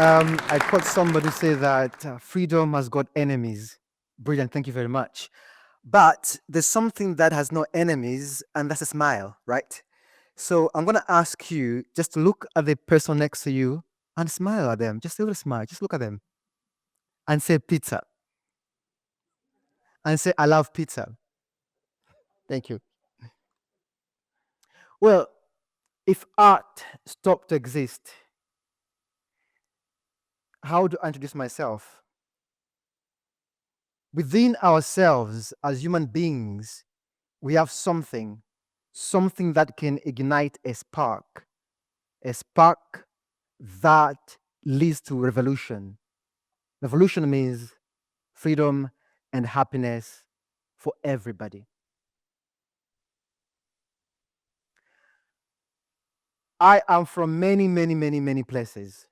I quote somebody say that freedom has got enemies. Brilliant, thank you very much. But there's something that has no enemies, and that's a smile, right? So I'm gonna ask you just to look at the person next to you and smile at them. Just a little smile. Just look at them and say pizza. And say I love pizza. Thank you. Well, if art stopped to exist, how do I introduce myself? Within ourselves as human beings, we have something that can ignite a spark that leads to revolution. Revolution means freedom and happiness for everybody. I am from many, many, many, many places.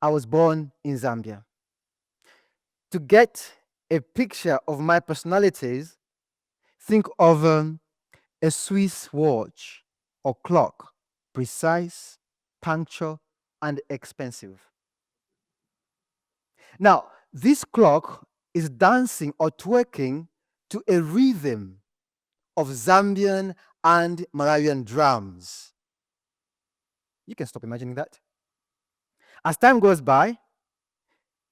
I was born in Zambia. To get a picture of my personalities, think of a Swiss watch or clock, precise, punctual, and expensive. Now, this clock is dancing or twerking to a rhythm of Zambian and Malawian drums. You can stop imagining that. As time goes by,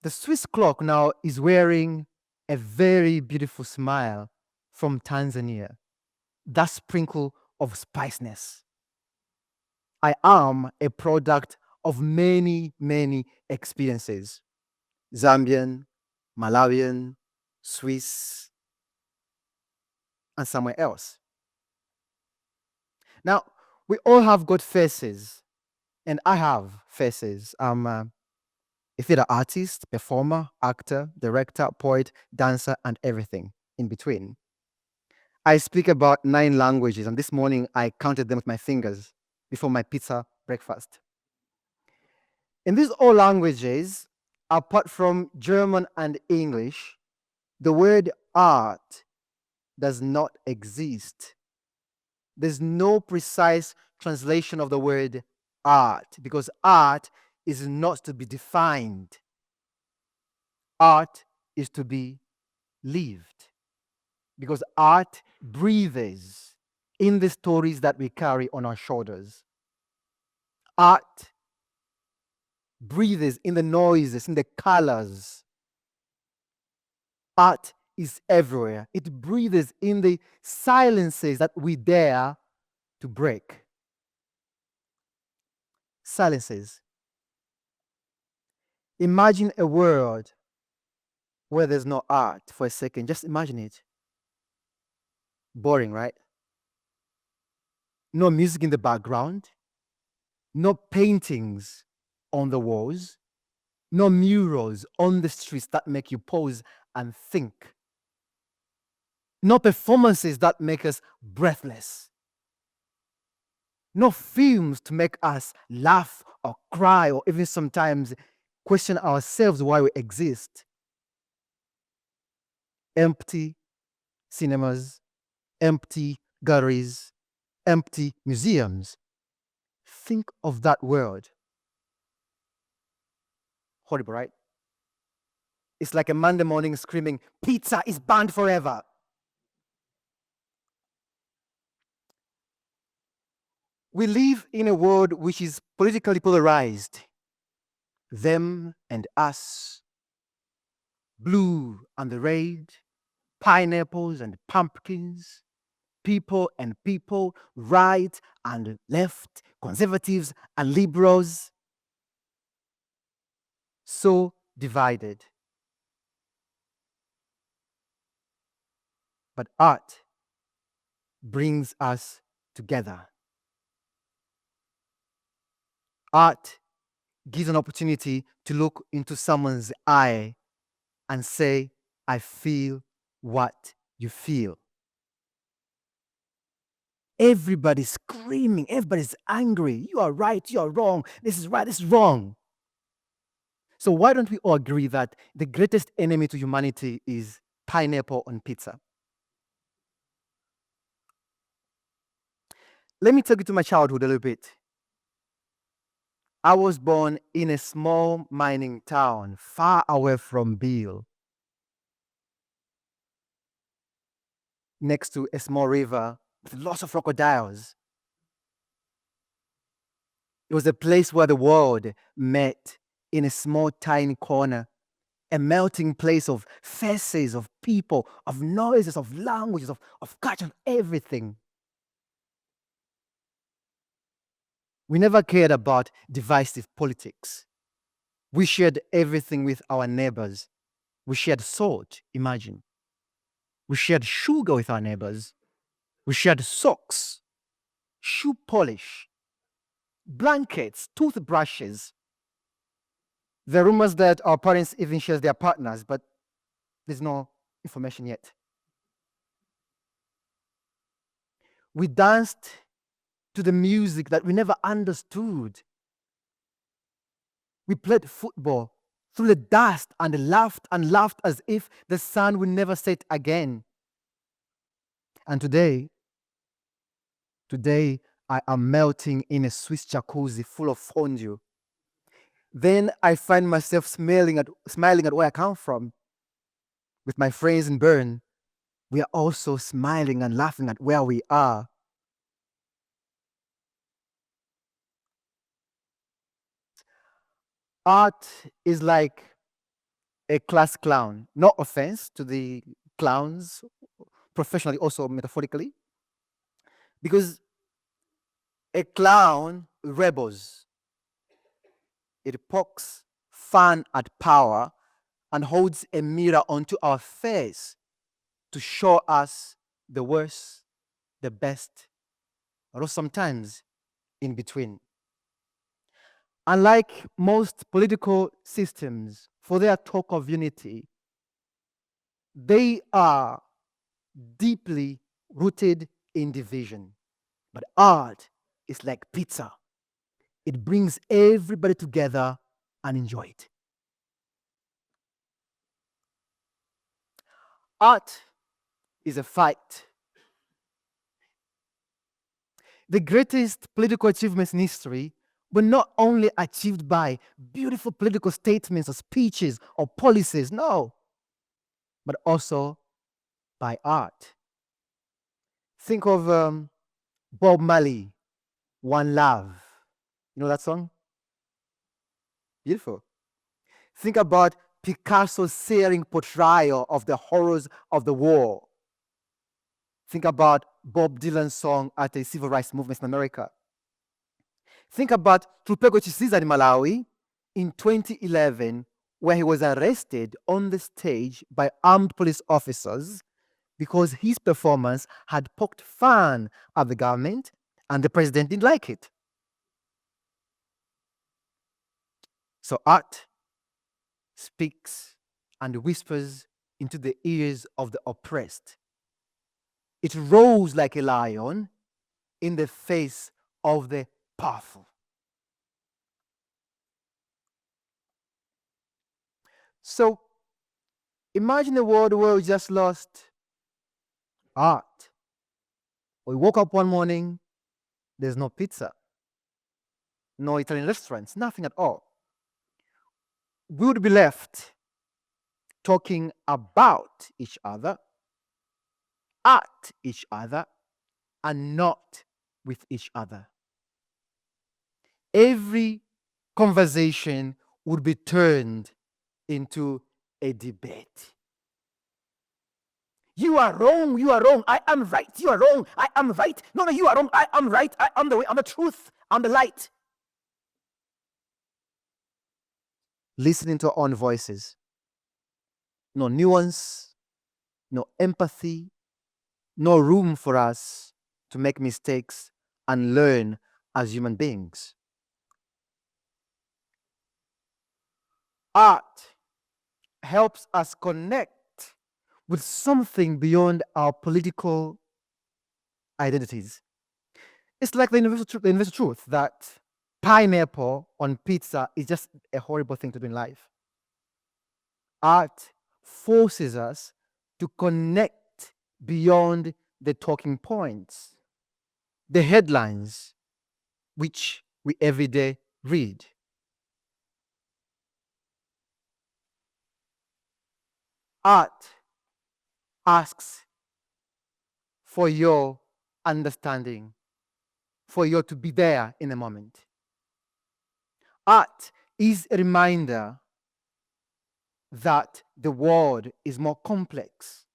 the Swiss clock now is wearing a very beautiful smile from Tanzania, that sprinkle of spiciness. I am a product of many, many experiences. Zambian, Malawian, Swiss, and somewhere else. Now, we all have got faces, and I have faces. I'm a theater artist, performer, actor, director, poet, dancer, and everything in between. I speak about 9 languages, and this morning I counted them with my fingers before my pizza breakfast. In these all languages, apart from German and English, the word art does not exist. There's no precise translation of the word art because art is not to be defined. Art is to be lived because art breathes in the stories that we carry on our shoulders. Art breathes in the noises, in the colors. Art is everywhere. It breathes in the silences that we dare to break. Silences. Imagine a world where there's no art for a second. Just imagine it. Boring, right? No music in the background, no paintings on the walls, no murals on the streets that make you pause and think, no performances that make us breathless, no films to make us laugh or cry or even sometimes question ourselves why we exist. Empty cinemas, empty galleries, empty museums. Think of that world. Horrible, right? It's like a Monday morning screaming, pizza is banned forever. We live in a world which is politically polarized. Them and us, blue and the red, pineapples and pumpkins, people and people, right and left, conservatives and liberals. So divided. But art brings us together. Art gives an opportunity to look into someone's eye and say, I feel what you feel. Everybody's screaming, everybody's angry. You are right, you are wrong. This is right, this is wrong. So why don't we all agree that the greatest enemy to humanity is pineapple on pizza? Let me take you to my childhood a little bit. I was born in a small mining town far away from Biel, next to a small river with lots of crocodiles. It was a place where the world met in a small, tiny corner, a melting place of faces, of people, of noises, of languages, of culture, of everything. We never cared about divisive politics. We shared everything with our neighbors. We shared salt, imagine. We shared sugar with our neighbors. We shared socks, shoe polish, blankets, toothbrushes. There are rumors that our parents even share their partners, but there's no information yet. We danced to the music that we never understood. We played football through the dust and laughed as if the sun would never set again. And today I am melting in a Swiss jacuzzi full of fondue. Then I find myself smiling at where I come from. With my friends in Bern, we are also smiling and laughing at where we are. Art is like a class clown. No offense to the clowns, professionally, also metaphorically, because a clown rebels. It pokes fun at power and holds a mirror onto our face to show us the worst, the best, or sometimes in between. Unlike most political systems, for their talk of unity, they are deeply rooted in division. But art is like pizza. It brings everybody together and enjoy it. Art is a fight. The greatest political achievements in history were not only achieved by beautiful political statements or speeches or policies, no, but also by art. Think of Bob Marley, One Love. You know that song? Beautiful. Think about Picasso's searing portrayal of the horrors of the war. Think about Bob Dylan's song at the civil rights movement in America. Think about Tupego Chisiza in Malawi in 2011, where he was arrested on the stage by armed police officers because his performance had poked fun at the government and the president didn't like it. So art speaks and whispers into the ears of the oppressed. It roars like a lion in the face of the powerful. So imagine a world where we just lost art. We woke up one morning, there's no pizza, no Italian restaurants, nothing at all. We would be left talking about each other, at each other, and not with each other. Every conversation would be turned into a debate. You are wrong, I am right. You are wrong, I am right. No, you are wrong, I am right. I am the way, I'm the truth, I'm the light. Listening to our own voices. No nuance, no empathy, no room for us to make mistakes and learn as human beings. Art helps us connect with something beyond our political identities. It's like the universal truth that pineapple on pizza is just a horrible thing to do in life. Art forces us to connect beyond the talking points, the headlines which we every day read. Art asks for your understanding, for you to be there in a moment. Art is a reminder that the world is more complex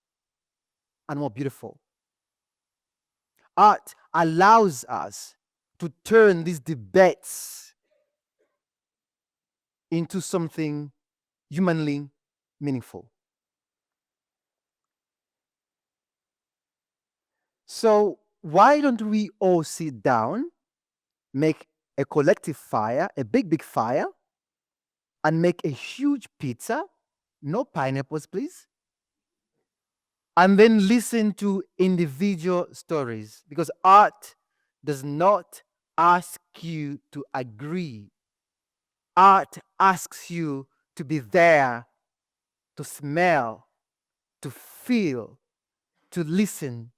and more beautiful. Art allows us to turn these debates into something humanly meaningful. So, why don't we all sit down, make a collective fire, a big fire, and make a huge pizza? No pineapples, please. And then listen to individual stories, because art does not ask you to agree. Art asks you to be there, to smell, to feel, to listen,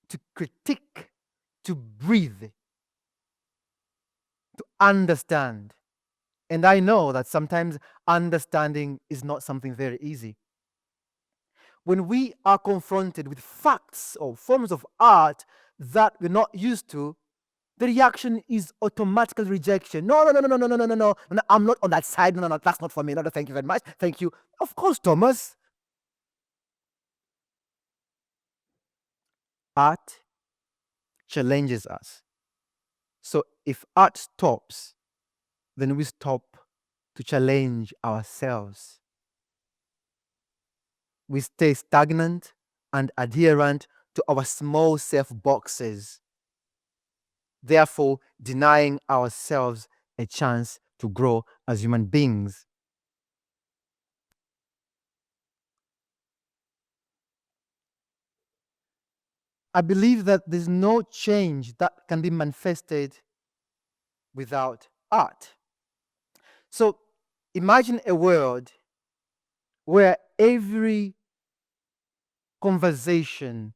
to critique, to breathe, to understand. And I know that sometimes understanding is not something very easy. When we are confronted with facts or forms of art that we're not used to, the reaction is automatically rejection. No, no, no, no, no, no, no, no, no, no. I'm not on that side. No, no, no, that's not for me. No, no, thank you very much. Thank you. Of course, Thomas. Art challenges us. So if art stops, then we stop to challenge ourselves. We stay stagnant and adherent to our small self boxes, therefore denying ourselves a chance to grow as human beings. I believe that there's no change that can be manifested without art. So imagine a world where every conversation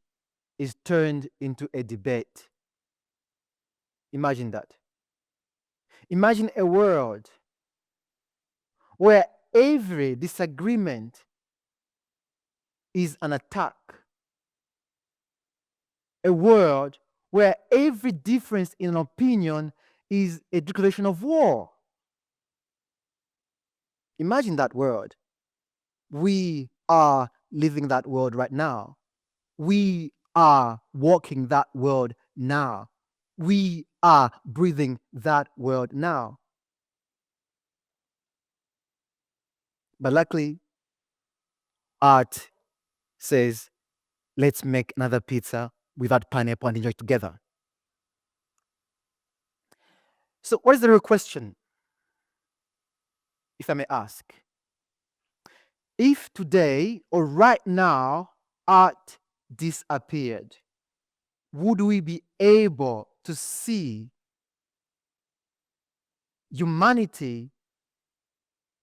is turned into a debate. Imagine that. Imagine a world where every disagreement is an attack. A world where every difference in an opinion is a declaration of war. Imagine that world. We are living that world right now. We are walking that world now. We are breathing that world now. But luckily, art says, let's make another pizza without pineapple and enjoy it together. So, what is the real question, if I may ask? If today or right now art disappeared, would we be able to see humanity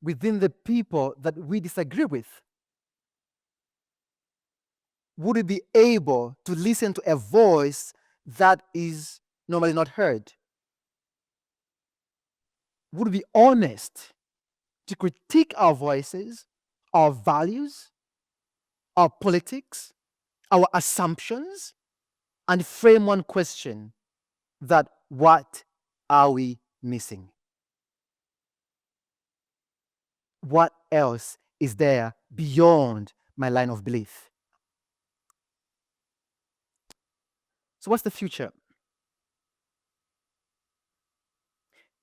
within the people that we disagree with? Would we be able to listen to a voice that is normally not heard? Would we be honest to critique our voices, our values, our politics, our assumptions, and frame one question: that what are we missing? What else is there beyond my line of belief? So, what's the future?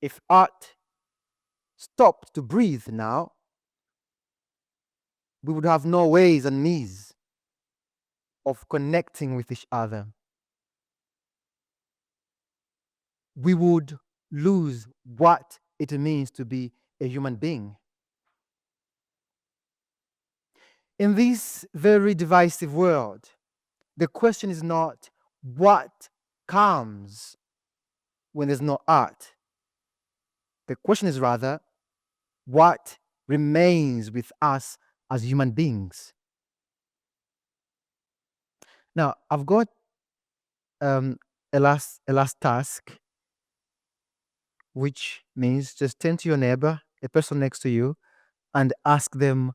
If art stopped to breathe now, we would have no ways and means of connecting with each other. We would lose what it means to be a human being. In this very divisive world, the question is not what comes when there's no art. The question is rather what remains with us as human beings. Now, I've got a last task, which means just turn to your neighbor, a person next to you, and ask them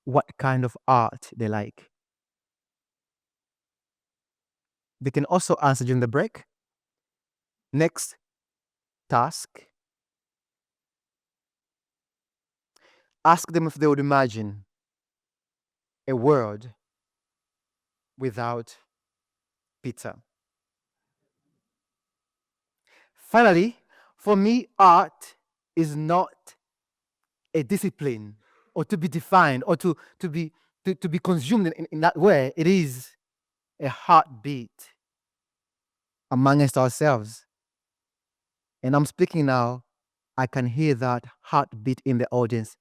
what kind of art they like. They can also answer during the break. Next task, ask them if they would imagine a world without pizza. Finally, for me, art is not a discipline or to be defined or to be consumed in that way. It is a heartbeat amongst ourselves. And I'm speaking now, I can hear that heartbeat in the audience